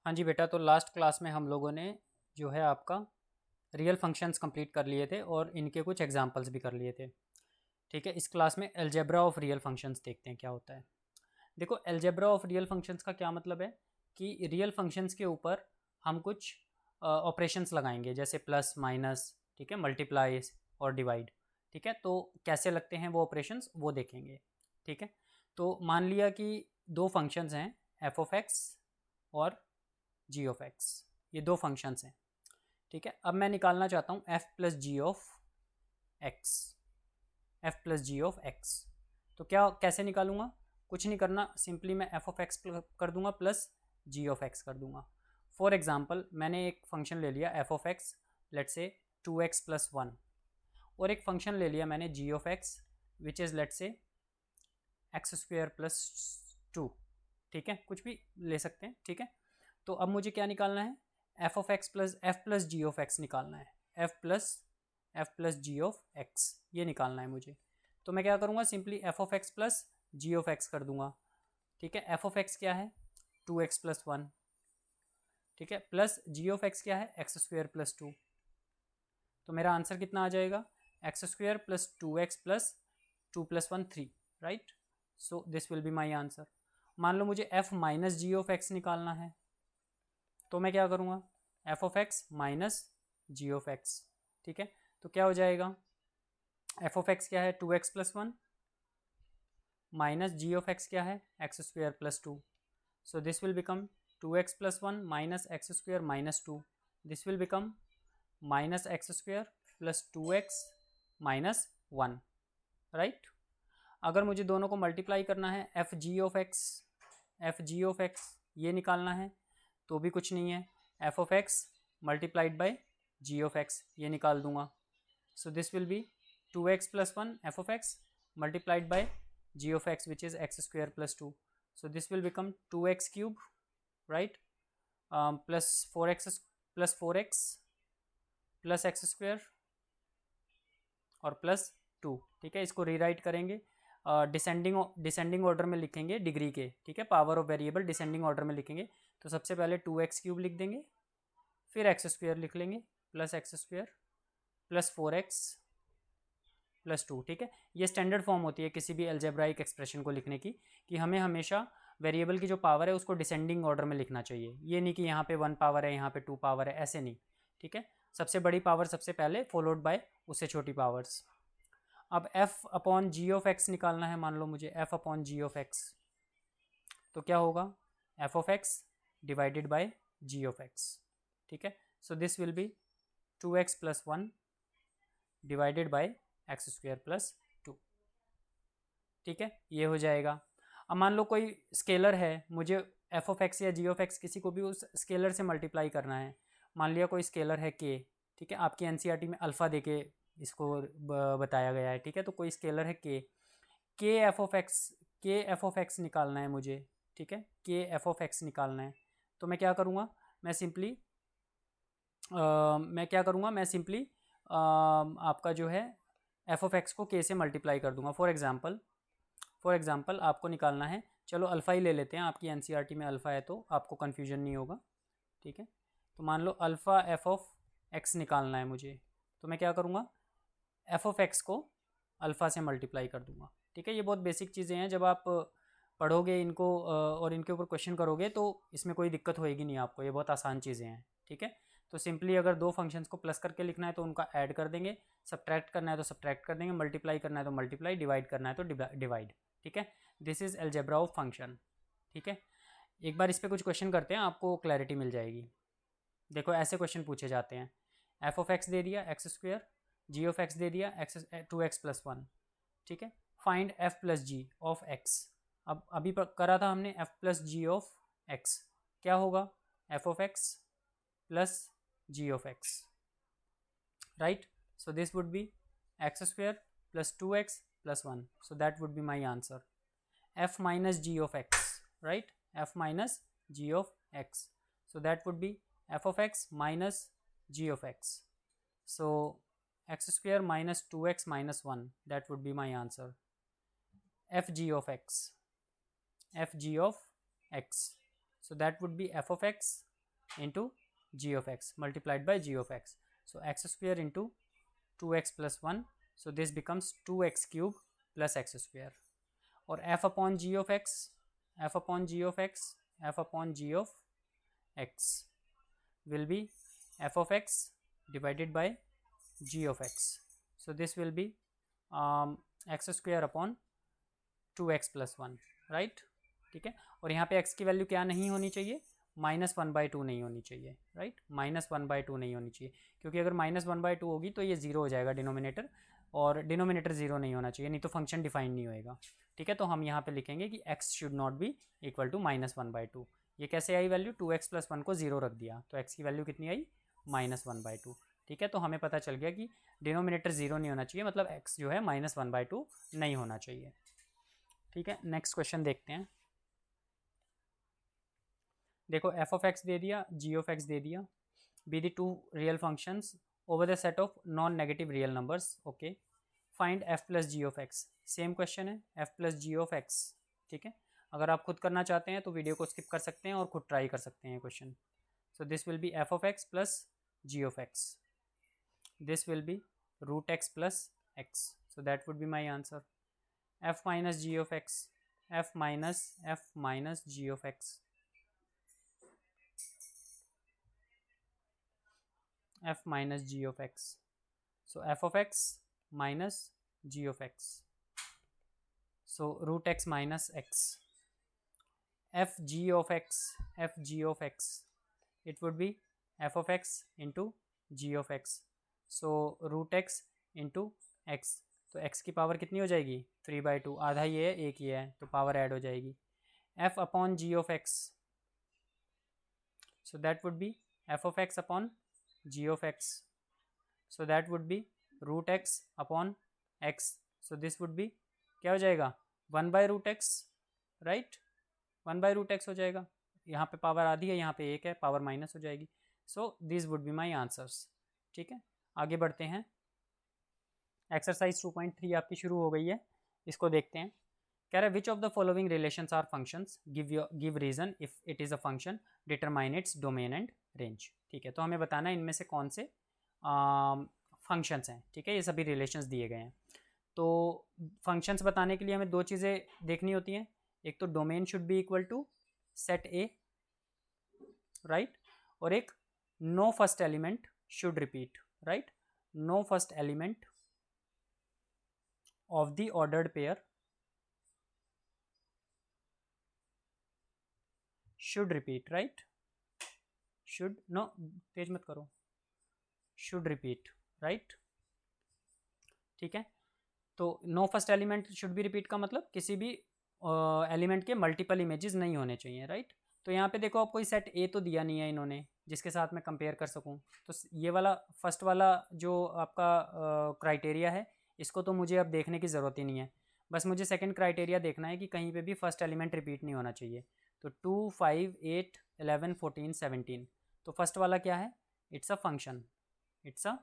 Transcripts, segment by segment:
हाँ जी बेटा, तो लास्ट क्लास में हम लोगों ने जो है आपका रियल फंक्शंस कंप्लीट कर लिए थे और इनके कुछ एग्जांपल्स भी कर लिए थे। ठीक है, इस क्लास में अलजेब्रा ऑफ रियल फंक्शंस देखते हैं क्या होता है। देखो, अलजेब्रा ऑफ रियल फंक्शंस का क्या मतलब है कि रियल फंक्शंस के ऊपर हम कुछ ऑपरेशंस लगाएंगे, जैसे प्लस माइनस, ठीक है, मल्टीप्लाई और डिवाइड। ठीक है, तो कैसे लगते हैं वो ऑपरेशंस वो देखेंगे। ठीक है, तो मान लिया कि दो फंक्शंस हैं, एफ ऑफ एक्स और जी ऑफ एक्स। ये दो फंक्शंस हैं। ठीक है, अब मैं निकालना चाहता हूँ F plus G of X. F plus G of X, तो क्या कैसे निकालूंगा? कुछ नहीं करना, सिंपली मैं एफ ऑफ एक्स कर दूंगा प्लस जी ऑफ एक्स कर दूंगा। फॉर एग्जाम्पल, मैंने एक फंक्शन ले लिया एफ ऑफ एक्स, लेट से 2x प्लस 1, और एक फंक्शन ले लिया मैंने G of X which is let's say X square plus 2। ठीक है, कुछ भी ले सकते हैं। ठीक है, तो अब मुझे क्या निकालना है? F of X plus F plus G of X निकालना है। F plus G of X ये निकालना है मुझे। तो मैं क्या करूँगा? Simply F of X plus G of X कर दूंगा। ठीक है, एफ ऑफ एक्स क्या है? 2x plus 1। ठीक है, प्लस जी ऑफ एक्स क्या है? X square plus 2। तो मेरा आंसर कितना आ जाएगा? X square plus 2x plus 2 plus 1 3, right. So this will be my answer. मान लो मुझे F minus G of X निकालना है, तो मैं क्या करूँगा? F of X minus G of X. ठीक है, तो क्या हो जाएगा? एफ ऑफ एक्स क्या है? 2x plus 1, minus G of X क्या है? X square plus 2। So this will become 2x plus 1 minus X square minus 2। This will become minus X square plus 2x minus 1, right. अगर मुझे दोनों को multiply करना है, एफ जी ऑफ एक्स ये निकालना है, तो भी कुछ नहीं है, F of X multiplied by G of X ये निकाल दूंगा। So this will be 2x plus 1 F of X multiplied by G of X which is X square plus 2। So this will become 2x cube, right, plus 4x plus X square और plus 2। ठीक है, इसको rewrite करेंगे, descending order में लिखेंगे degree के। ठीक है, power of variable descending order में लिखेंगे। तो सबसे पहले 2x क्यूब लिख देंगे, फिर एक्स स्क्वेयर लिख लेंगे, plus X square plus 4x plus 2। ठीक है, ये स्टैंडर्ड फॉर्म होती है किसी भी अलजेब्राइक एक्सप्रेशन को लिखने की, कि हमें हमेशा वेरिएबल की जो पावर है उसको डिसेंडिंग ऑर्डर में लिखना चाहिए। ये नहीं कि यहाँ पे 1 पावर है, यहाँ पे 2 पावर है, ऐसे नहीं। ठीक है, सबसे बड़ी पावर सबसे पहले, फॉलोड बाय उससे छोटी पावर्स। अब f upon G of X निकालना है। मान लो मुझे f upon G of X, तो क्या होगा? f of X divided by G of X. ठीक है, so this will be 2x plus 1 divided by X square plus 2। ठीक है, ये हो जाएगा। अब मान लो कोई स्केलर है, मुझे एफ ऑफ एक्स या जी ऑफ एक्स किसी को भी उस स्केलर से मल्टीप्लाई करना है। मान लिया कोई स्केलर है के। ठीक है, आपकी एनसीईआरटी में अल्फ़ा देके इसको बताया गया है। ठीक है, तो कोई स्केलर है के एफ ऑफ एक्स निकालना है मुझे। ठीक है, के एफ ऑफ एक्स निकालना है, तो मैं क्या करूँगा? मैं सिंपली आपका जो है एफ ऑफ एक्स को के से मल्टीप्लाई कर दूंगा। फॉर एग्जांपल आपको निकालना है, चलो अल्फ़ा ही ले लेते हैं, आपकी एनसीईआरटी में अल्फ़ा है तो आपको कन्फ्यूजन नहीं होगा। ठीक है, तो मान लो अल्फ़ा एफ ऑफ एक्स निकालना है मुझे, तो मैं क्या करूँगा? एफ ऑफ एक्स को अल्फ़ा से मल्टीप्लाई कर दूंगा। ठीक है, ये बहुत बेसिक चीज़ें हैं, जब आप पढ़ोगे इनको और इनके ऊपर क्वेश्चन करोगे तो इसमें कोई दिक्कत होएगी नहीं आपको, ये बहुत आसान चीज़ें हैं। ठीक है, तो सिंपली अगर दो फंक्शंस को प्लस करके लिखना है तो उनका ऐड कर देंगे, सब्ट्रैक्ट करना है तो सब्ट्रैक्ट कर देंगे, मल्टीप्लाई करना है तो मल्टीप्लाई, डिवाइड करना है तो डिवाइड। ठीक है, this is algebra of function. ठीक है, एक बार इस पर कुछ क्वेश्चन करते हैं, आपको क्लैरिटी मिल जाएगी। देखो, ऐसे क्वेश्चन पूछे जाते हैं, एफ ऑफ एक्स दे दिया X square, G of X दे दिया एक्स 2x प्लस 1। ठीक है, find F plus G of X. अब अभी करा था हमने F plus G of X, क्या होगा? F of X plus G of X, right. So this would be X square plus 2x plus 1, so that would be my answer. F minus G of X, right, F minus G of x, so that would be f of x minus g of x. So x square minus 2x minus 1, that would be my answer. F g of x, so that would be f of x into G of X multiplied by G of X. So X square into 2x plus 1. So this becomes 2x cube plus X square. और f upon G of X, f upon G of X, f upon G of X will be f of x divided by g of x. So this will be x square upon 2x plus 1, right. ठीक है. और यहाँ पे x की value क्या नहीं होनी चाहिए, -1/2 नहीं होनी चाहिए, राइट. -1/2 नहीं होनी चाहिए, क्योंकि अगर -1/2 होगी तो ये ज़ीरो हो जाएगा डिनोमिनेटर, और डिनोमिनेटर ज़ीरो नहीं होना चाहिए, नहीं तो फंक्शन डिफाइन नहीं होएगा. ठीक है. तो हम यहाँ पे लिखेंगे कि x should not be equal to -1/2. ये कैसे आई वैल्यू, 2x प्लस 1 को ज़ीरो रख दिया तो x की वैल्यू कितनी आई, -1/2. ठीक है. तो हमें पता चल गया कि डिनोमिनेटर ज़ीरो नहीं होना चाहिए, मतलब x जो है -1/2 नहीं होना चाहिए. ठीक है. नेक्स्ट क्वेश्चन देखते हैं. देखो f ऑफ x दे दिया, g ऑफ x दे दिया, be the two real functions over the set of non negative real numbers. Okay. Find f plus G of X. Same question है, f plus G of X. ठीक है. अगर आप खुद करना चाहते हैं तो वीडियो को स्किप कर सकते हैं और खुद ट्राई कर सकते हैं question. So this will be f of x plus g of x. This will be root x plus x. So that would be my answer. f minus g of x, f minus g of x, f minus g of x. So f of x minus g of x. So root x minus x. f g of x, f g of x. It would be f of x into g of x. So root x into x. तो x की power कितनी हो जाएगी, 3/2. आधा ये है, एक ये है, तो पावर ऐड हो जाएगी. f upon g of x. So that would be f of x upon g of x. So that would be root x upon x. So this would be क्या हो जाएगा, 1/√x, राइट. 1/√x हो जाएगा. यहाँ पे power आधी है, यहाँ पे एक है, पावर माइनस हो जाएगी. सो this would be my answers. ठीक है. आगे बढ़ते हैं. एक्सरसाइज 2.3 आपकी शुरू हो गई है, इसको देखते हैं. कह रहा है which of the following relations are functions, give reason if it is a function, determine its domain and range. ठीक है. तो हमें बताना है इनमें से कौन से फंक्शंस हैं. ठीक है. ये सभी रिलेशंस दिए गए हैं. तो फंक्शंस बताने के लिए हमें दो चीज़ें देखनी होती हैं. एक तो domain should be equal to set A, right. और एक no first element should repeat, right. No first element of the ordered pair should repeat, right. Should, no तेज मत करो, शुड रिपीट, राइट. ठीक है. तो no first element should be repeat का मतलब किसी भी एलिमेंट के मल्टीपल इमेजेस नहीं होने चाहिए, राइट. तो यहाँ पे देखो, आप कोई सेट ए तो दिया नहीं है इन्होंने जिसके साथ मैं कंपेयर कर सकूँ. तो ये वाला फर्स्ट वाला जो आपका क्राइटेरिया है, इसको तो मुझे अब देखने की ज़रूरत ही नहीं है. बस मुझे सेकंड क्राइटेरिया देखना है कि कहीं पे भी फर्स्ट एलिमेंट रिपीट नहीं होना चाहिए. तो 2, 5, 8, 11, 14, 17. तो फर्स्ट वाला क्या है, it's a function, it's a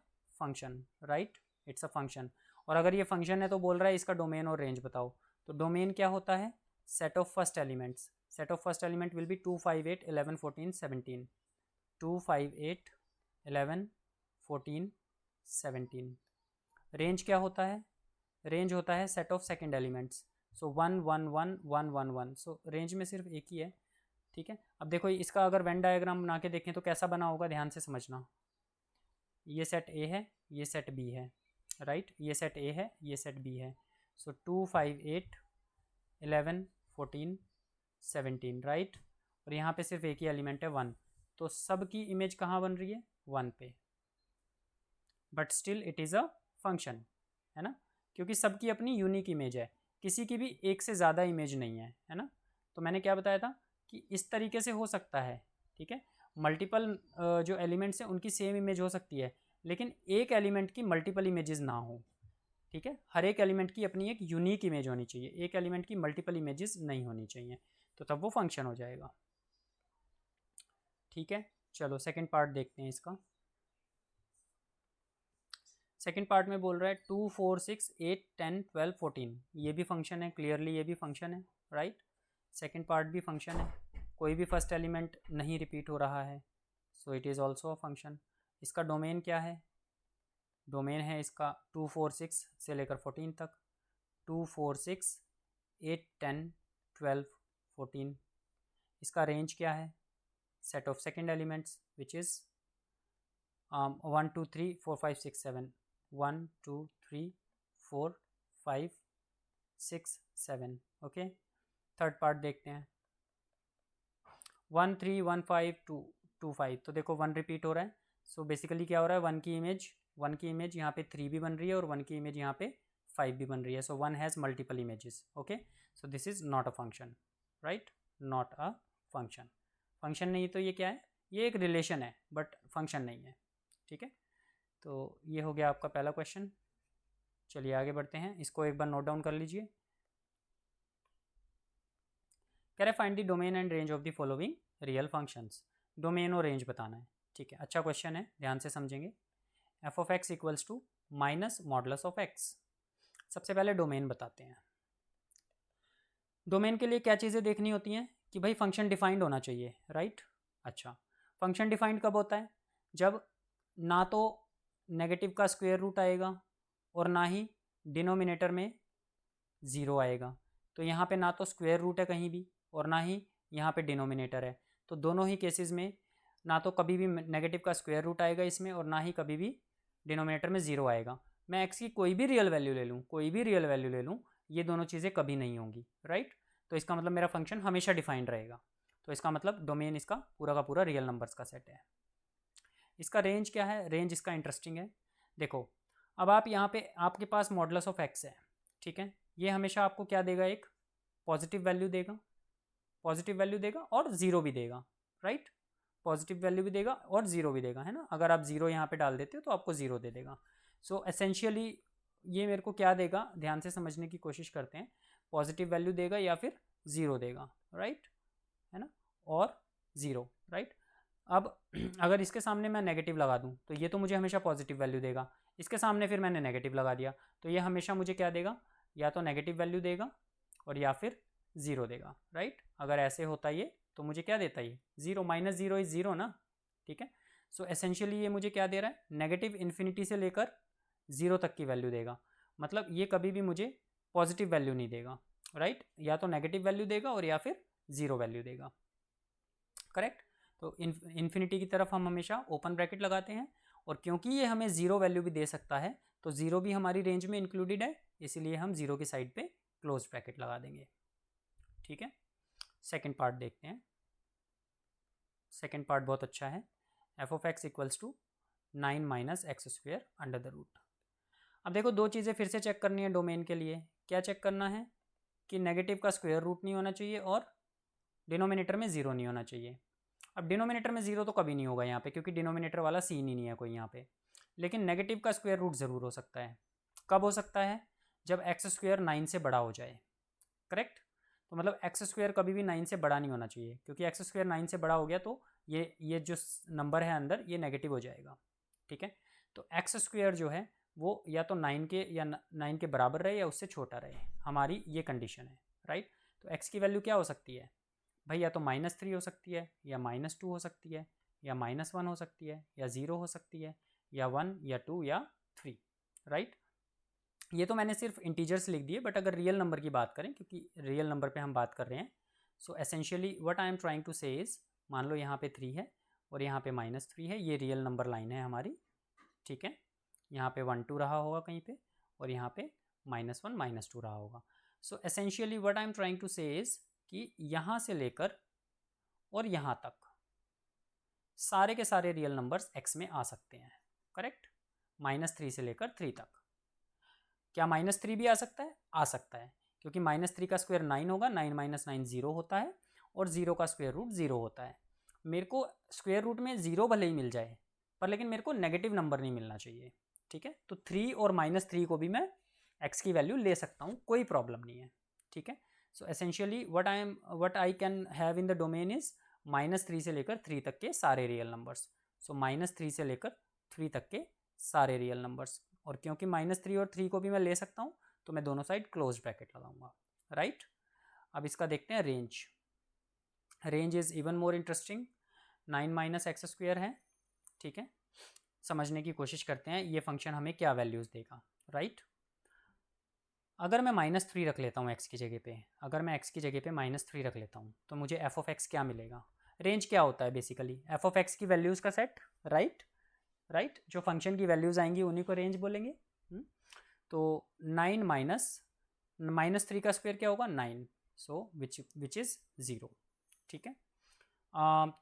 function, right. It's a function. और अगर ये फंक्शन है तो बोल रहा है इसका डोमेन और रेंज बताओ. तो डोमेन क्या होता है, set of first elements. Set of first element will be 2, 5, 8, 11, 14, 17. 2, 5, 8, 11, 14, 17. Range क्या होता है, रेंज होता है set of second elements. So 1, 1, 1, 1, 1, 1. So range में सिर्फ एक ही है. ठीक है. अब देखो इसका अगर वेन डायग्राम बना के देखें तो कैसा बना होगा, ध्यान से समझना. ये सेट ए है, ये सेट बी है, राइट. ये सेट ए है, ये सेट बी है. सो 2, 5, 8, 11, 14, 17, राइट. और यहाँ पे सिर्फ एक ही एलिमेंट है 1. तो सब की इमेज कहाँ बन रही है, 1 पे. But still it is a function, है ना, क्योंकि सबकी अपनी यूनिक इमेज है, किसी की भी एक से ज़्यादा इमेज नहीं है ना. तो मैंने क्या बताया था कि इस तरीके से हो सकता है. ठीक है. मल्टीपल जो एलिमेंट्स हैं उनकी सेम इमेज हो सकती है, लेकिन एक एलिमेंट की मल्टीपल इमेजेस ना हो. ठीक है. हर एक एलिमेंट की अपनी एक यूनिक इमेज होनी चाहिए, एक एलिमेंट की मल्टीपल इमेजेस नहीं होनी चाहिए, तो तब वो फंक्शन हो जाएगा. ठीक है. चलो सेकंड पार्ट देखते हैं इसका. सेकंड पार्ट में बोल रहा है 2, 4, 6, 8, 10, 12, 14. ये भी फंक्शन है, क्लियरली ये भी फंक्शन है, राइट. सेकंड पार्ट भी फंक्शन है, कोई भी फर्स्ट एलिमेंट नहीं रिपीट हो रहा है. So it is also a function. इसका डोमेन क्या है? डोमेन है इसका 2 4 6 से लेकर 14 तक, 2 4 6 8 10 12 14। इसका रेंज क्या है? Set of second elements which is 1 2 3 4 5 6 7, 1 2 3 4 5 6 7। Okay, third part देखते हैं। 1 3 1 5 2 2 5, तो देखो 1 रिपीट हो रहा है। सो बेसिकली क्या हो रहा है, 1 की इमेज यहाँ पे 3 भी बन रही है और 1 की इमेज यहाँ पे 5 भी बन रही है। सो 1 has multiple images. Okay, so this is not a function, right, not a function. Function नहीं तो ये क्या है? ये एक रिलेशन है बट फंक्शन नहीं है। ठीक है, तो ये हो गया आपका पहला क्वेश्चन। चलिए आगे बढ़ते हैं, इसको एक बार नोट डाउन कर लीजिए। कह रहे find the domain and range of the following real functions. Domain और रेंज बताना है। ठीक है, अच्छा क्वेश्चन है, ध्यान से समझेंगे। F of X equals to minus modulus of X. सबसे पहले डोमेन बताते हैं। डोमेन के लिए क्या चीज़ें देखनी होती हैं कि भाई फंक्शन डिफाइंड होना चाहिए, राइट। अच्छा, फंक्शन डिफाइंड कब होता है? जब ना तो नेगेटिव का स्क्वायर रूट आएगा और ना ही डिनोमिनेटर में ज़ीरो आएगा। तो यहाँ पे ना तो स्क्वायर रूट है कहीं भी और ना ही यहाँ पे डिनोमिनेटर है। तो दोनों ही केसेस में ना तो कभी भी नेगेटिव का स्क्वायर रूट आएगा इसमें और ना ही कभी भी डिनोमिनेटर में ज़ीरो आएगा। मैं एक्स की कोई भी रियल वैल्यू ले लूँ, कोई भी रियल वैल्यू ले लूँ, ये दोनों चीज़ें कभी नहीं होंगी, राइट। तो इसका मतलब मेरा फंक्शन हमेशा डिफाइंड रहेगा। तो इसका मतलब डोमेन इसका पूरा का पूरा रियल नंबर्स का सेट है। इसका रेंज क्या है? रेंज इसका इंटरेस्टिंग है। देखो, अब आप यहाँ पे आपके पास मॉडुलस ऑफ एक्स है, ठीक है। ये हमेशा आपको क्या देगा? एक पॉजिटिव वैल्यू देगा, पॉजिटिव वैल्यू देगा और ज़ीरो भी देगा, राइट। पॉजिटिव वैल्यू भी देगा और ज़ीरो भी देगा, है ना। अगर आप ज़ीरो यहाँ पे डाल देते हो तो आपको ज़ीरो दे देगा। सो एसेंशियली ये मेरे को क्या देगा, ध्यान से समझने की कोशिश करते हैं। पॉजिटिव वैल्यू देगा या फिर ज़ीरो देगा, राइट, है ना, और ज़ीरो, राइट। अब अगर इसके सामने मैं नेगेटिव लगा दूं तो ये तो मुझे हमेशा पॉजिटिव वैल्यू देगा। इसके सामने फिर मैंने नेगेटिव लगा दिया तो ये हमेशा मुझे क्या देगा? या तो नेगेटिव वैल्यू देगा और या फिर ज़ीरो देगा, राइट। अगर ऐसे होता ये तो मुझे क्या देता ये? Zero. Minus zero is zero ना, ठीक है। सो एसेंशियली ये मुझे क्या दे रहा है? नेगेटिव इन्फिनिटी से लेकर ज़ीरो तक की वैल्यू देगा। मतलब ये कभी भी मुझे पॉजिटिव वैल्यू नहीं देगा, राइट। या तो नेगेटिव वैल्यू देगा और या फिर ज़ीरो वैल्यू देगा, करेक्ट। तो इन्फिनिटी की तरफ हम हमेशा ओपन ब्रैकेट लगाते हैं और क्योंकि ये हमें ज़ीरो वैल्यू भी दे सकता है तो ज़ीरो भी हमारी रेंज में इंक्लूडेड है, इसीलिए हम ज़ीरो की साइड पे क्लोज ब्रैकेट लगा देंगे, ठीक है। सेकेंड पार्ट देखते हैं। सेकेंड पार्ट बहुत अच्छा है। F of X equals to 9 minus X square under the root. अब देखो दो चीज़ें फिर से चेक करनी है डोमेन के लिए। क्या चेक करना है? कि नेगेटिव का स्क्वायर रूट नहीं होना चाहिए और डिनोमिनेटर में ज़ीरो नहीं होना चाहिए। अब डिनोमिनेटर में ज़ीरो तो कभी नहीं होगा यहाँ पे क्योंकि डिनोमिनेटर वाला सीन ही नहीं है कोई यहाँ पे। लेकिन नेगेटिव का स्क्वायर रूट ज़रूर हो सकता है। कब हो सकता है? जब एक्स स्क्वायर 9 से बड़ा हो जाए, करेक्ट। तो मतलब एक्स स्क्वायर कभी भी 9 से बड़ा नहीं होना चाहिए क्योंकि एक्स स्क्वायर 9 से बड़ा हो गया तो ये जो नंबर है अंदर ये नेगेटिव हो जाएगा, ठीक है। तो एक्स स्क्वायर जो है वो या तो 9 के या 9 के बराबर रहे या उससे छोटा रहे, हमारी ये कंडीशन है, राइट। तो एक्स की वैल्यू क्या हो सकती है भाई? या तो -3 हो सकती है या -2 हो सकती है या -1 हो सकती है या 0 हो सकती है या 1 या 2 या 3, राइट। ये तो मैंने सिर्फ इंटीजर्स लिख दिए बट अगर रियल नंबर की बात करें क्योंकि रियल नंबर पे हम बात कर रहे हैं, so essentially what I am trying to say is, मान लो यहाँ पे 3 है और यहाँ पे -3 है, ये रियल नंबर लाइन है हमारी, ठीक है। यहाँ पे 1 2 रहा होगा कहीं पे और यहाँ पे -1 -2 रहा होगा। So essentially what I am trying to say is कि यहाँ से लेकर और यहाँ तक सारे के सारे रियल नंबर्स x में आ सकते हैं, करेक्ट। -3 से लेकर 3 तक। क्या -3 भी आ सकता है? आ सकता है क्योंकि -3 का स्क्वायर 9 होगा, 9 - 9 0 होता है और 0 का स्क्वायर रूट 0 होता है। मेरे को स्क्वायर रूट में 0 भले ही मिल जाए पर लेकिन मेरे को नेगेटिव नंबर नहीं मिलना चाहिए, ठीक है। तो 3 और -3 को भी मैं x की वैल्यू ले सकता हूँ, कोई प्रॉब्लम नहीं है, ठीक है। सो essentially what I can have in the domain is -3 से लेकर 3 तक के सारे रियल नंबर्स। सो -3 से लेकर 3 तक के सारे रियल नंबर्स, और क्योंकि -3 और 3 को भी मैं ले सकता हूँ तो मैं दोनों साइड क्लोज ब्रैकेट लगाऊंगा, राइट। अब इसका देखते हैं range. Range is even more interesting. 9 minus X square है, ठीक है। समझने की कोशिश करते हैं ये फंक्शन हमें क्या वैल्यूज़ देगा, राइट। अगर मैं -3 रख लेता हूँ एक्स की जगह पे, अगर मैं एक्स की जगह पे -3 रख लेता हूँ तो मुझे एफ ऑफ एक्स क्या मिलेगा। रेंज क्या होता है बेसिकली, एफ ऑफ एक्स की वैल्यूज़ का सेट, राइट। राइट, जो फंक्शन की वैल्यूज़ आएंगी उन्हीं को रेंज बोलेंगे। तो 9 -3 का स्क्वायर क्या होगा 9, सो विच इज़ 0, ठीक है।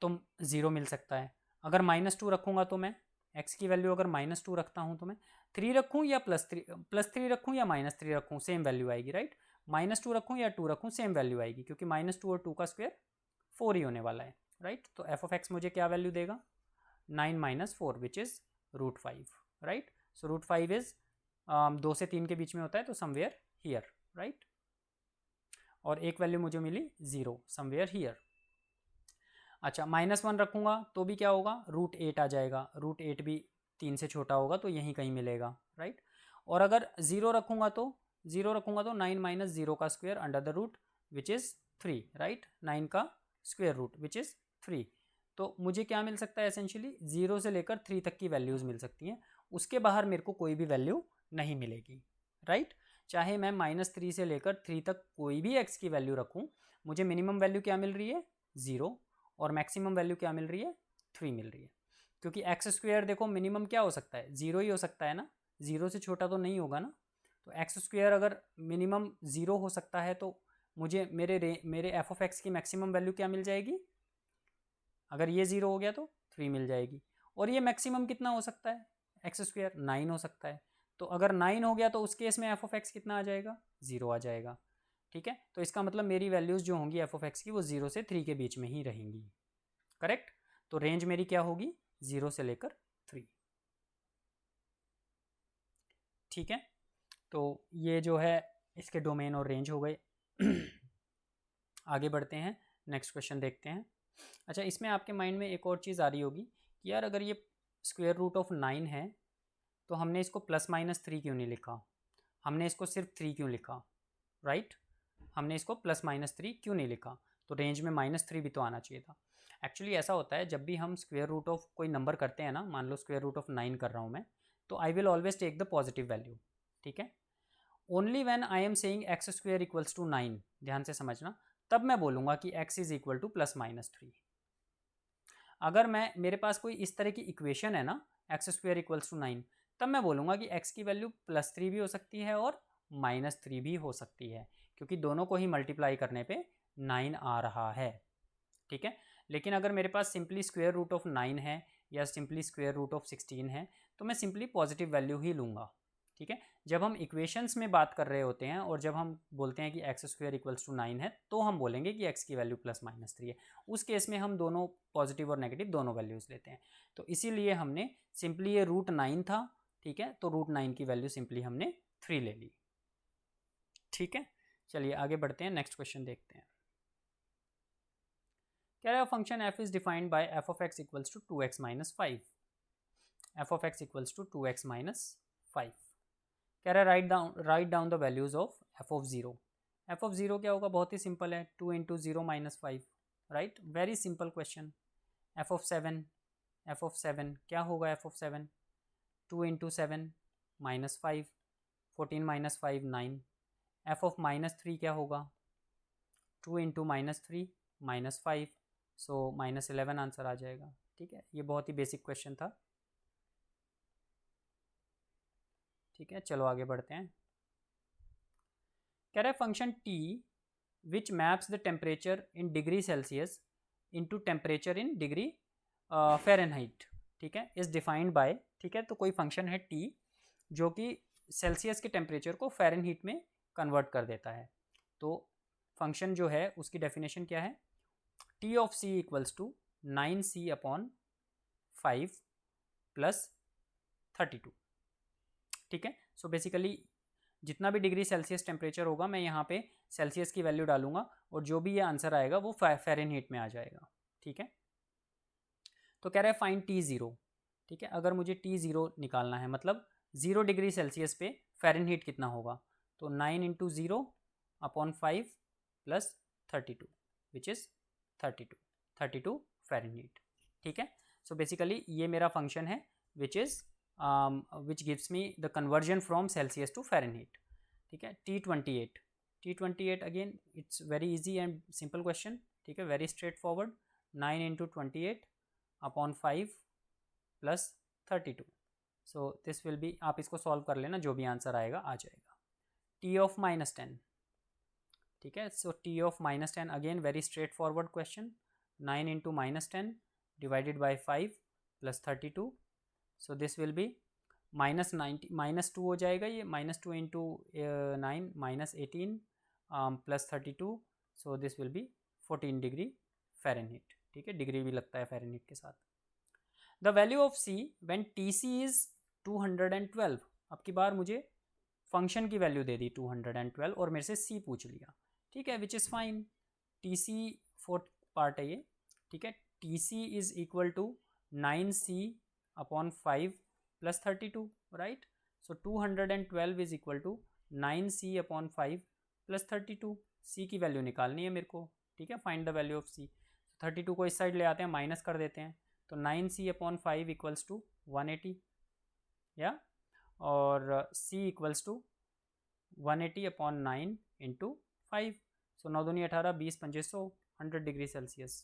तो 0 मिल सकता है। अगर -2 रखूँगा तो मैं x की वैल्यू अगर -2 रखता हूँ तो मैं 3 रखूँ या +3 रखूँ या -3 रखूँ सेम वैल्यू आएगी, राइट। -2 रखूँ या 2 रखूँ सेम वैल्यू आएगी, क्योंकि -2 और 2 का स्क्वायर 4 ही होने वाला है, राइट। तो एफ ऑफ एक्स मुझे क्या वैल्यू देगा 9 - 4 which is √5, right. So √5 is 2 से 3 के बीच में होता है, तो समवेयर हियर, राइट। और एक वैल्यू मुझे मिली 0 समवेयर हियर। अच्छा, -1 रखूँगा तो भी क्या होगा √8 आ जाएगा, √8 भी 3 से छोटा होगा तो यहीं कहीं मिलेगा, राइट। और अगर 0 रखूँगा तो 9 - 0 का square under the root which is 3, right. 9 का स्क्वायर रूट विच इज़ 3। तो मुझे क्या मिल सकता है एसेंशियली 0 से लेकर 3 तक की वैल्यूज़ मिल सकती हैं, उसके बाहर मेरे को कोई भी वैल्यू नहीं मिलेगी, राइट। चाहे मैं -3 से लेकर 3 तक कोई भी x की वैल्यू रखूँ, मुझे मिनिमम वैल्यू क्या मिल रही है 0, और मैक्सिमम वैल्यू क्या मिल रही है 3 मिल रही है। क्योंकि एक्स स्क्वायर देखो मिनिमम क्या हो सकता है 0 ही हो सकता है ना, 0 से छोटा तो नहीं होगा ना। तो एक्स स्क्वायर अगर मिनिमम 0 हो सकता है तो मुझे मेरे एफ ऑफ एक्स की मैक्सिमम वैल्यू क्या मिल जाएगी, अगर ये 0 हो गया तो 3 मिल जाएगी। और ये मैक्सिमम कितना हो सकता है एक्स स्क्वायर 9 हो सकता है। तो अगर 9 हो गया तो उस केस में एफ ऑफ एक्स कितना आ जाएगा 0 आ जाएगा, ठीक है। तो इसका मतलब मेरी वैल्यूज़ जो होंगी एफ ऑफ एक्स की वो 0 से 3 के बीच में ही रहेंगी, करेक्ट। तो रेंज मेरी क्या होगी 0 से लेकर 3, ठीक है। तो ये जो है इसके डोमेन और रेंज हो गए। आगे बढ़ते हैं, नेक्स्ट क्वेश्चन देखते हैं। अच्छा, इसमें आपके माइंड में एक और चीज़ आ रही होगी कि यार अगर ये स्क्वायर रूट ऑफ 9 है तो हमने इसको +-3 क्यों नहीं लिखा, हमने इसको सिर्फ 3 क्यों लिखा, राइट। हमने इसको +-3 क्यों नहीं लिखा, तो रेंज में -3 भी तो आना चाहिए था। एक्चुअली ऐसा होता है जब भी हम स्क्वायर रूट ऑफ कोई नंबर करते हैं ना, मान लो स्क्वायर रूट ऑफ 9 कर रहा हूँ मैं, तो I will always take the positive value, ठीक है। Only when I am saying X square equals to 9, ध्यान से समझना, तब मैं बोलूँगा कि x इज इक्वल टू +-3। अगर मेरे पास कोई इस तरह की इक्वेशन है ना एक्स स्क्वायर इक्वल्स टू 9, तब मैं बोलूँगा कि x की वैल्यू +3 भी हो सकती है और -3 भी हो सकती है, क्योंकि दोनों को ही मल्टीप्लाई करने पे 9 आ रहा है, ठीक है। लेकिन अगर मेरे पास सिंपली स्क्वायर रूट ऑफ 9 है या सिंपली स्क्वायर रूट ऑफ 16 है तो मैं सिंपली पॉजिटिव वैल्यू ही लूँगा, ठीक है। जब हम इक्वेशंस में बात कर रहे होते हैं और जब हम बोलते हैं कि एक्स स्क्वायर इक्वल्स टू 9 है तो हम बोलेंगे कि x की वैल्यू +-3 है। उस केस में हम दोनों पॉजिटिव और नेगेटिव दोनों वैल्यूज़ लेते हैं। तो इसीलिए हमने सिंपली ये √9 था, ठीक है, तो √9 की वैल्यू सिंपली हमने 3 ले ली, ठीक है। चलिए आगे बढ़ते हैं, नेक्स्ट क्वेश्चन देखते हैं। कह रहा है function f is defined by F of X equals to 2x - 5, F of X equals to 2x - 5। कह रहा है write down the values of F of 0। F of 0 क्या होगा, बहुत ही सिंपल है, 2 × 0 - 5, right, very simple question. F of 7, F of 7 क्या होगा, F of 7 2 × 7 -5, 14 - 5 9। F of -3 क्या होगा 2 × -3 -5, सो -11 आंसर आ जाएगा, ठीक है। ये बहुत ही बेसिक क्वेश्चन था, ठीक है। चलो आगे बढ़ते हैं। कह रहा है function t which maps the temperature in degree Celsius into temperature in degree Fahrenheit, ठीक है, इज डिफाइंड बाय, ठीक है। तो कोई फंक्शन है t जो कि सेल्सियस के टेम्परेचर को फ़ारेनहाइट में कन्वर्ट कर देता है। तो फंक्शन जो है उसकी डेफिनेशन क्या है, t of c equals to 9c/5 + 32, ठीक है। सो बेसिकली जितना भी डिग्री सेल्सियस टेम्परेचर होगा मैं यहाँ पे सेल्सियस की वैल्यू डालूंगा और जो भी ये आंसर आएगा वो फ़ारेनहाइट में आ जाएगा, ठीक है। तो कह रहा है फाइंड T0, ठीक है। अगर मुझे T0 निकालना है मतलब 0 डिग्री सेल्सियस पे फ़ारेनहाइट कितना होगा, तो 9 × 0/5 + 32 विच इज़ 32 फ़ारेनहाइट, ठीक है। सो बेसिकली ये मेरा फंक्शन है which gives me the conversion from Celsius to Fahrenheit. ठीक है। T28 again it's very easy and simple question. ठीक है, very straight forward. 9 into 28 upon 5 plus 32। So this will be, आप इसको सॉल्व कर लेना, जो भी आंसर आएगा आ जाएगा। T of -10। ठीक है, सो T of -10 again very straight forward question. 9 into -10 divided by 5 plus 32। So this will B -2 हो जाएगा ये, -2 into 9 -18 plus 32। So this will B 14 degree Fahrenheit. ठीक है, डिग्री भी लगता है फ़ारेनहीट के साथ। The value of C when TC is 212। अब की बार मुझे फंक्शन की वैल्यू दे दी 212 और मेरे से C पूछ लिया। ठीक है, which is fine. TC fourth part है ये। ठीक है, TC is equal to 9C upon 5 plus 32, right. So 212 is equal to 9C upon 5 plus 32। C की वैल्यू निकालनी है मेरे को। ठीक है, find the value of C। 32 को इस साइड ले आते हैं, माइनस कर देते हैं, तो 9C अपॉन 5 इक्वल्स टू 180 या, और C equals to 180 upon 9 into 5। So 9 दूनी 18, 20 पंजे 100, 100 डिग्री सेल्सियस।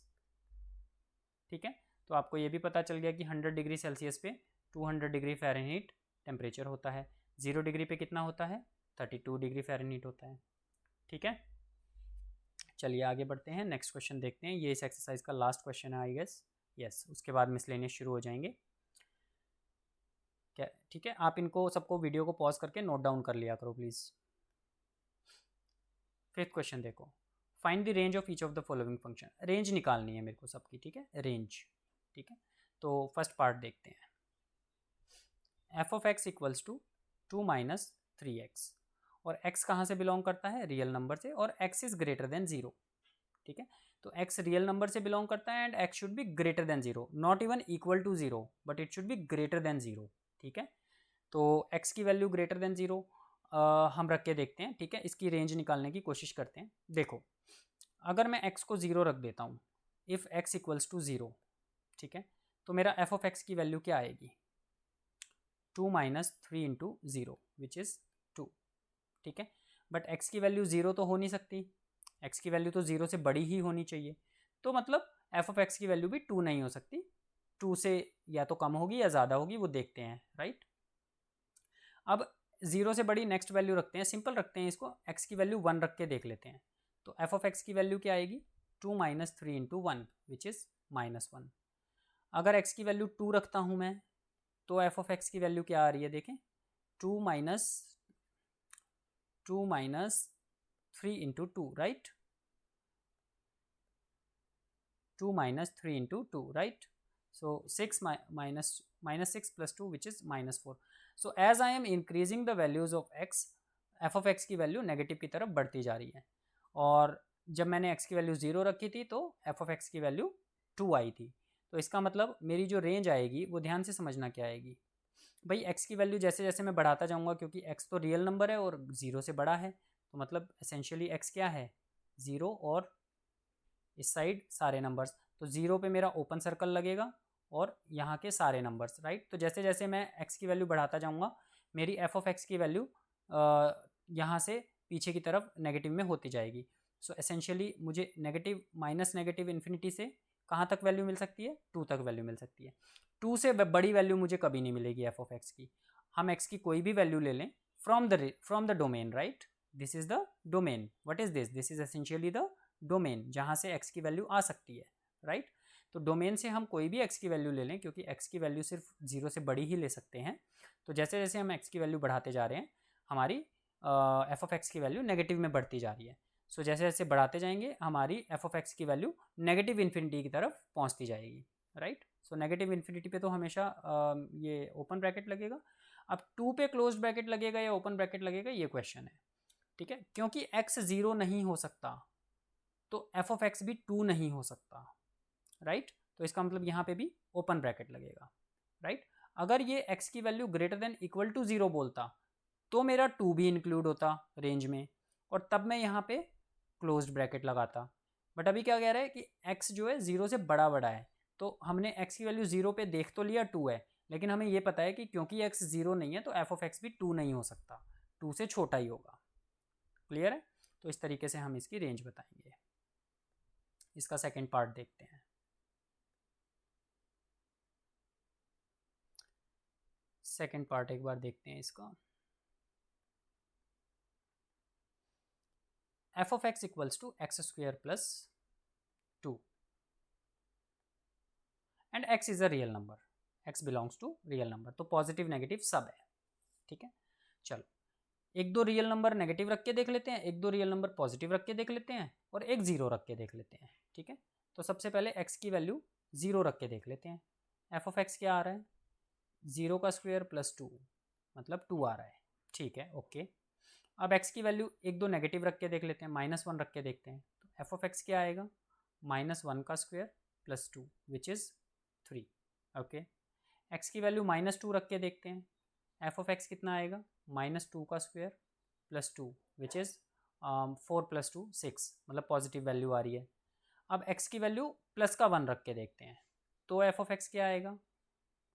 ठीक है, तो आपको ये भी पता चल गया कि 100 डिग्री सेल्सियस पे 200 डिग्री फ़ारेनहीट टेम्परेचर होता है। 0 डिग्री पे कितना होता है, 32 डिग्री फ़ारेनहीट होता है। ठीक है, चलिए आगे बढ़ते हैं, नेक्स्ट क्वेश्चन देखते हैं। ये इस एक्सरसाइज का लास्ट क्वेश्चन है आई गेस। यस, उसके बाद मिसलेनियस शुरू हो जाएंगे। क्या, ठीक है, आप इनको सबको वीडियो को पॉज करके नोट डाउन कर लिया करो प्लीज़। फिफ्थ क्वेश्चन देखो, find the range of each of the following function. Range निकालनी है मेरे को सबकी। ठीक है, रेंज। ठीक है, तो फर्स्ट पार्ट देखते हैं। F of X equals to 2 minus 3x, और x कहाँ से बिलोंग करता है, रियल नंबर से, और x इज ग्रेटर देन 0। ठीक है, तो x रियल नंबर से बिलोंग करता है and x should be greater than 0, not even equal to 0, but it should be greater than 0। ठीक है, तो x की वैल्यू ग्रेटर देन 0 हम रख के देखते हैं। ठीक है, इसकी रेंज निकालने की कोशिश करते हैं। देखो, अगर मैं x को 0 रख देता हूँ, इफ़ x इक्वल्स टू 0, ठीक है, तो मेरा f ऑफ x की वैल्यू क्या आएगी, 2 माइनस 3 इंटू 0 विच इज़ 2। ठीक है, बट x की वैल्यू 0 तो हो नहीं सकती, x की वैल्यू तो 0 से बड़ी ही होनी चाहिए, तो मतलब f ऑफ x की वैल्यू भी 2 नहीं हो सकती, 2 से या तो कम होगी या ज़्यादा होगी, वो देखते हैं, राइट। अब 0 से बड़ी नेक्स्ट वैल्यू रखते हैं, सिंपल रखते हैं इसको, x की वैल्यू 1 रख के देख लेते हैं। तो f ऑफ x की वैल्यू क्या आएगी, 2 माइनस 3 इंटू 1 विच इज़ -1। अगर x की वैल्यू 2 रखता हूँ मैं, तो f ऑफ x की वैल्यू क्या आ रही है, देखें, 2 minus 3 into 2, right, 2 minus 3 into 2, right. So 6 minus 6 plus 2 which is -4. So as I am increasing the values of x, f of x की वैल्यू नेगेटिव की तरफ बढ़ती जा रही है, और जब मैंने x की वैल्यू 0 रखी थी तो f of x की वैल्यू 2 आई थी। तो इसका मतलब मेरी जो रेंज आएगी वो ध्यान से समझना क्या आएगी भाई, x की वैल्यू जैसे जैसे मैं बढ़ाता जाऊँगा, क्योंकि x तो रियल नंबर है और 0 से बड़ा है, तो मतलब एसेंशियली x क्या है, 0, और इस साइड सारे नंबर्स, तो 0 पे मेरा ओपन सर्कल लगेगा और यहाँ के सारे नंबर्स, राइट। तो जैसे जैसे मैं x की वैल्यू बढ़ाता जाऊँगा, मेरी f ऑफ x की वैल्यू यहाँ से पीछे की तरफ नेगेटिव में होती जाएगी। सो एसेंशियली मुझे नेगेटिव माइनस नेगेटिव इन्फिनिटी से कहाँ तक वैल्यू मिल सकती है, 2 तक वैल्यू मिल सकती है। 2 से बड़ी वैल्यू मुझे कभी नहीं मिलेगी f ऑफ x की। हम x की कोई भी वैल्यू ले लें from the domain, right, this is the domain. What is this is essentially the domain जहाँ से x की वैल्यू आ सकती है, राइट। तो डोमेन से हम कोई भी x की वैल्यू ले लें, क्योंकि x की वैल्यू सिर्फ 0 से बड़ी ही ले सकते हैं। तो जैसे जैसे हम x की वैल्यू बढ़ाते जा रहे हैं, हमारी f ऑफ x की वैल्यू नेगेटिव में बढ़ती जा रही है। सो जैसे जैसे बढ़ाते जाएंगे, हमारी f ऑफ x की वैल्यू नेगेटिव इन्फिनिटी की तरफ पहुंचती जाएगी, राइट। सो नेगेटिव इन्फिनिटी पे तो हमेशा ये ओपन ब्रैकेट लगेगा। अब 2 पे क्लोज ब्रैकेट लगेगा या ओपन ब्रैकेट लगेगा, ये क्वेश्चन है, ठीक है। क्योंकि x 0 नहीं हो सकता, तो f ऑफ x भी 2 नहीं हो सकता, राइट। तो इसका मतलब यहाँ पे भी ओपन ब्रैकेट लगेगा, राइट। अगर ये x की value greater than equal to 0 बोलता, तो मेरा 2 भी इंक्लूड होता रेंज में, और तब मैं यहाँ पे क्लोज्ड ब्रैकेट लगाता। बट अभी क्या कह रहा है कि x जो है 0 से बड़ा है, तो हमने x की वैल्यू 0 पे देख तो लिया 2 है, लेकिन हमें ये पता है कि क्योंकि x 0 नहीं है तो f ऑफ x भी 2 नहीं हो सकता, 2 से छोटा ही होगा। क्लियर है? तो इस तरीके से हम इसकी रेंज बताएंगे। इसका सेकंड पार्ट देखते हैं। सेकंड पार्ट एक बार देखते हैं इसका। f of x equals to X square plus 2 and x is a real number, x belongs to real number, तो पॉजिटिव नेगेटिव सब है। ठीक है, चलो एक दो रियल नंबर नेगेटिव रख के देख लेते हैं, एक दो रियल नंबर पॉजिटिव रख के देख लेते हैं, और एक जीरो रख के देख लेते हैं। ठीक है, तो सबसे पहले x की वैल्यू 0 रख के देख लेते हैं। f ऑफ x क्या आ रहा है? 0 का स्क्वायर प्लस 2 मतलब 2 आ रहा है। ठीक है, ओके। अब x की वैल्यू एक दो नेगेटिव रख के देख लेते हैं, -1 रख के देखते हैं। तो f ऑफ x क्या आएगा? -1 का square plus 2 which is 3। Okay, x की वैल्यू -2 रख के देखते हैं। f ऑफ x कितना आएगा? -2 का स्क्वायर प्लस 2 विच इज़ 4 + 2 6, मतलब पॉजिटिव वैल्यू आ रही है। अब x की वैल्यू प्लस का 1 रख के देखते हैं, तो f ऑफ x क्या आएगा?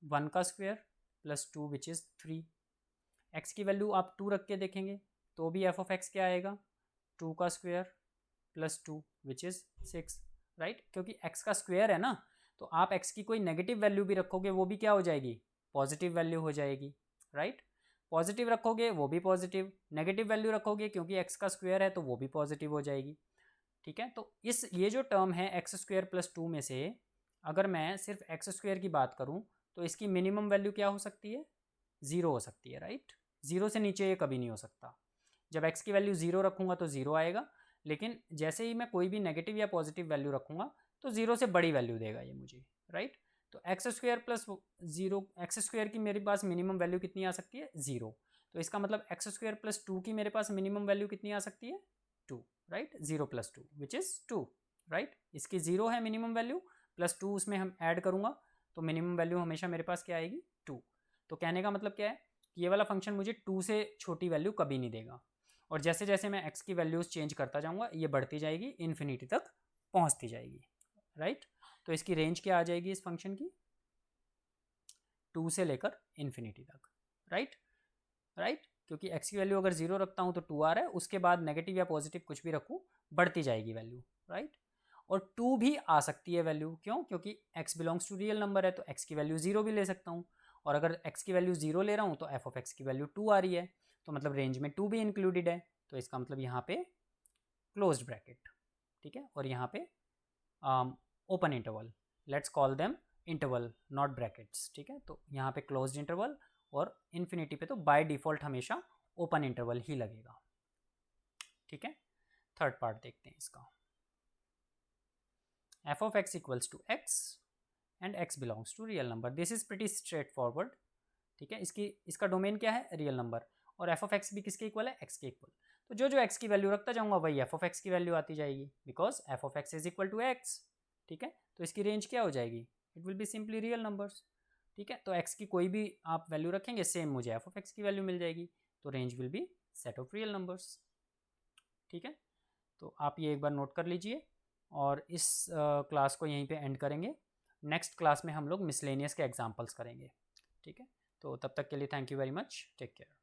1 का square plus 2 which is 3। x की वैल्यू आप 2 रख के देखेंगे तो भी f ऑफ x क्या आएगा? 2 का square plus 2 which is 6, right? क्योंकि x का स्क्वायर है ना, तो आप x की कोई नेगेटिव वैल्यू भी रखोगे वो भी क्या हो जाएगी? पॉजिटिव वैल्यू हो जाएगी, राइट? पॉजिटिव रखोगे वो भी पॉजिटिव, नेगेटिव वैल्यू रखोगे क्योंकि x का स्क्वायर है तो वो भी पॉजिटिव हो जाएगी। ठीक है, तो ये जो टर्म है एक्स स्क्वायर प्लस 2 में से अगर मैं सिर्फ एक्स स्क्वायर की बात करूं तो इसकी मिनिमम वैल्यू क्या हो सकती है? 0 हो सकती है, राइट? 0 से नीचे ये कभी नहीं हो सकता। जब x की वैल्यू 0 रखूंगा तो 0 आएगा, लेकिन जैसे ही मैं कोई भी नेगेटिव या पॉजिटिव वैल्यू रखूंगा तो 0 से बड़ी वैल्यू देगा ये मुझे, राइट? तो x square plus 0, x square की मेरे पास मिनिमम वैल्यू कितनी आ सकती है? 0। तो इसका मतलब एक्स स्क्वायर प्लस 2 की मेरे पास मिनिमम वैल्यू कितनी आ सकती है? 2, राइट? 0 + 2 which is 2, right? इसकी 0 है मिनिमम वैल्यू, प्लस 2 उसमें हम ऐड करूँगा तो मिनिमम वैल्यू हमेशा मेरे पास क्या आएगी? 2। तो कहने का मतलब क्या है कि ये वाला फंक्शन मुझे 2 से छोटी वैल्यू कभी नहीं देगा, और जैसे जैसे मैं x की वैल्यूज़ चेंज करता जाऊँगा ये बढ़ती जाएगी, इन्फिनिटी तक पहुँचती जाएगी, राइट? तो इसकी रेंज क्या आ जाएगी इस फंक्शन की? 2 से लेकर इन्फिनिटी तक, राइट? राइट, क्योंकि x की वैल्यू अगर 0 रखता हूँ तो 2 आ रहा है, उसके बाद नेगेटिव या पॉजिटिव कुछ भी रखूँ बढ़ती जाएगी वैल्यू, राइट? और 2 भी आ सकती है वैल्यू, क्यों? क्योंकि x belongs to real number है तो x की वैल्यू 0 भी ले सकता हूँ, और अगर x की वैल्यू 0 ले रहा हूँ तो f ऑफ x की वैल्यू 2 आ रही है, तो मतलब रेंज में 2 भी इंक्लूडेड है, तो इसका मतलब यहाँ पे क्लोज्ड ब्रैकेट, ठीक है, और यहाँ पे open interval, let's call them interval not brackets. ठीक है, तो यहाँ पे क्लोज्ड इंटरवल, और इन्फिनिटी पे तो बाय डिफ़ॉल्ट हमेशा ओपन इंटरवल ही लगेगा। ठीक है, थर्ड पार्ट देखते हैं इसका। f of x equals to x and x belongs to real number, this is pretty straight forward. ठीक है, इसका डोमेन क्या है? रियल नंबर, और f of x भी किसके इक्वल है? x के इक्वल। तो जो जो x की वैल्यू रखता जाऊंगा वही f of x की वैल्यू आती जाएगी, because f of x is equal to x। ठीक है, तो इसकी रेंज क्या हो जाएगी? It will be simply real numbers. ठीक है, तो x की कोई भी आप वैल्यू रखेंगे सेम मुझे f of x की वैल्यू मिल जाएगी, तो range will be set of real numbers. ठीक है, तो आप ये एक बार नोट कर लीजिए, और इस क्लास को यहीं पे एंड करेंगे। नेक्स्ट क्लास में हम लोग मिसलेनियस के एग्जांपल्स करेंगे। ठीक है, तो तब तक के लिए thank you very much, take care.